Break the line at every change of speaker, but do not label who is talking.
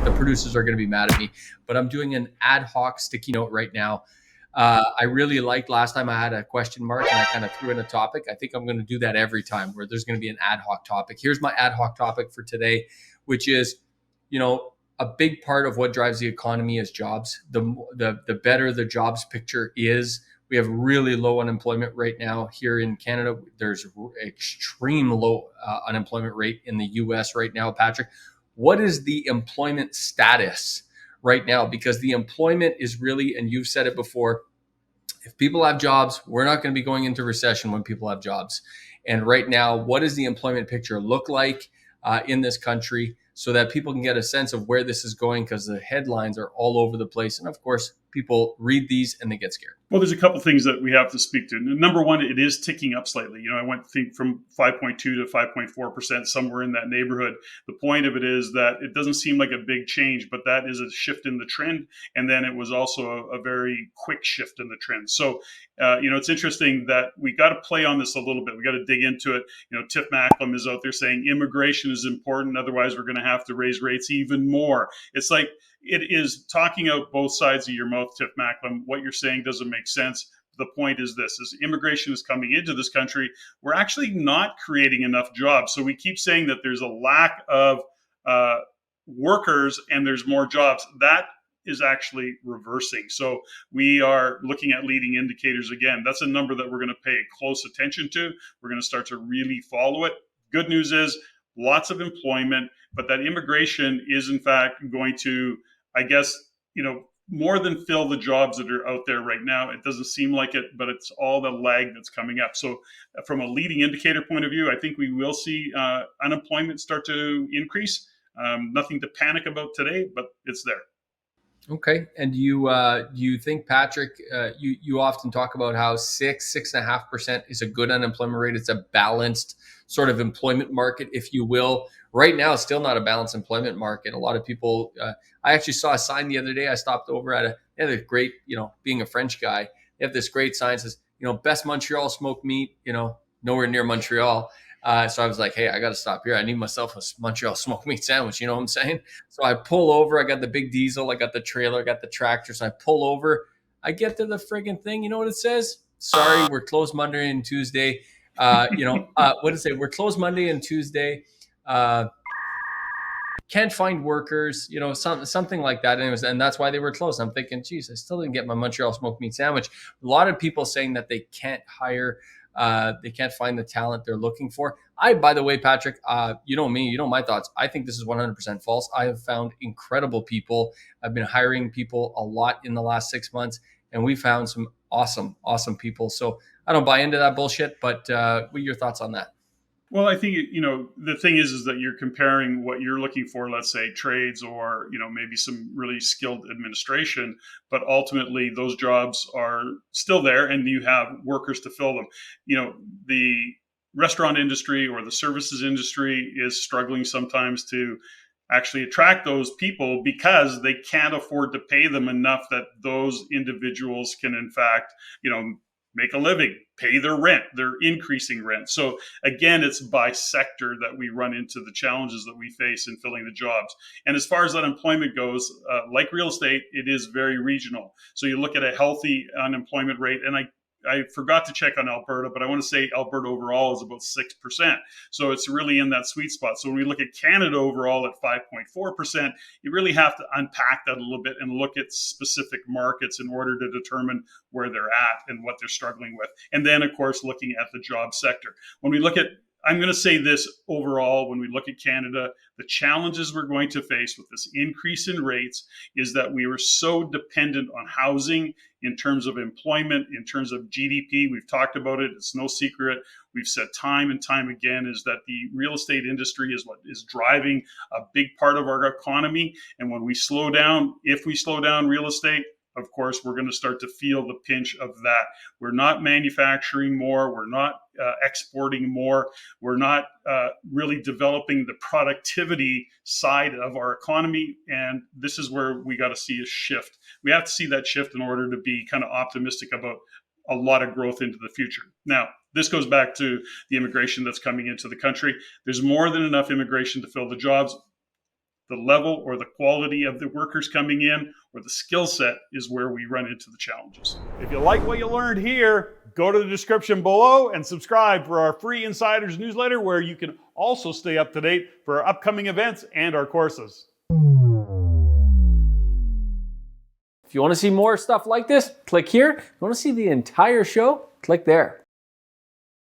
the producers are going to be mad at me, but I'm doing an ad hoc sticky note right now. I really liked last time I had a question mark and I kind of threw in a topic. I think I'm going to do that every time where there's going to be an ad hoc topic. Here's my ad hoc topic for today, which is, a big part of what drives the economy is jobs. The better the jobs picture is. We have really low unemployment rate now here in Canada. There's extreme low unemployment rate in the US right now. Patrick, what is the employment status right now? Because the employment is really, and you've said it before, if people have jobs, we're not going to be going into recession when people have jobs. And right now, what does the employment picture look like in this country so that people can get a sense of where this is going? Because the headlines are all over the place. And of course, people read these and they get scared.
Well, there's a couple things that we have to speak to. Number one, it is ticking up slightly. I went from 5.2 to 5.4%, somewhere in that neighborhood. The point of it is that it doesn't seem like a big change, but that is a shift in the trend. And then it was also a very quick shift in the trend. So, it's interesting that we got to play on this a little bit. We got to dig into it. Tiff Macklem is out there saying immigration is important. Otherwise, we're going to have to raise rates even more. It's like, it is talking out both sides of your mouth, Tiff Macklem. What you're saying doesn't make sense. The point is this, is immigration is coming into this country. We're actually not creating enough jobs. So we keep saying that there's a lack of workers and there's more jobs. That is actually reversing. So we are looking at leading indicators again. That's a number that we're going to pay close attention to. We're going to start to really follow it. Good news is lots of employment, but that immigration is in fact going to, I guess, more than fill the jobs that are out there right now. It doesn't seem like it, but it's all the lag that's coming up. So from a leading indicator point of view, I think we will see unemployment start to increase. Nothing to panic about today, but it's there.
Okay. And you think, Patrick, you often talk about how 6.5% is a good unemployment rate. It's a balanced sort of employment market, if you will. Right now, it's still not a balanced employment market. A lot of people, I actually saw a sign the other day. I stopped over at a great, being a French guy, they have this great sign that says, best Montreal smoked meat, nowhere near Montreal. So I was like, hey, I got to stop here. I need myself a Montreal smoked meat sandwich. You know what I'm saying? So I pull over. I got the big diesel. I got the trailer. I got the tractor. So I pull over. I get to the friggin' thing. You know what it says? Sorry, we're closed Monday and Tuesday. What did it say? We're closed Monday and Tuesday. Can't find workers, something like that. And that's why they were closed. I'm thinking, geez, I still didn't get my Montreal smoked meat sandwich. A lot of people saying that they can't hire, they can't find the talent they're looking for. By the way, Patrick, you know me, you know my thoughts. I think this is 100% false. I have found incredible people. I've been hiring people a lot in the last 6 months, and we found some awesome people. So I don't buy into that bullshit, but what are your thoughts on that?
Well, I think, the thing is that you're comparing what you're looking for, let's say trades or, maybe some really skilled administration, but ultimately those jobs are still there and you have workers to fill them. The restaurant industry or the services industry is struggling sometimes to actually attract those people because they can't afford to pay them enough that those individuals can, in fact, make a living, pay their rent. They're increasing rent. So again, it's by sector that we run into the challenges that we face in filling the jobs. And as far as unemployment goes, like real estate, it is very regional. So you look at a healthy unemployment rate, and I forgot to check on Alberta, but I want to say Alberta overall is about 6%. So it's really in that sweet spot. So when we look at Canada overall at 5.4%, you really have to unpack that a little bit and look at specific markets in order to determine where they're at and what they're struggling with. And then, of course, looking at the job sector. When we look at I'm going to say this overall, when we look at Canada, the challenges we're going to face with this increase in rates is that we were so dependent on housing in terms of employment, in terms of GDP. We've talked about it. It's no secret. We've said time and time again is that the real estate industry is what is driving a big part of our economy. And when we slow down, if we slow down real estate, of course, we're going to start to feel the pinch of that. We're not manufacturing more. We're not exporting more. We're not really developing the productivity side of our economy. And this is where we got to see a shift. We have to see that shift in order to be kind of optimistic about a lot of growth into the future. Now, this goes back to the immigration that's coming into the country. There's more than enough immigration to fill the jobs. the level or the quality of the workers coming in or the skill set is where we run into the challenges.
If you like what you learned here, go to the description below and subscribe for our free Insiders newsletter, where you can also stay up to date for our upcoming events and our courses.
If you want to see more stuff like this, click here. If you want to see the entire show, click there.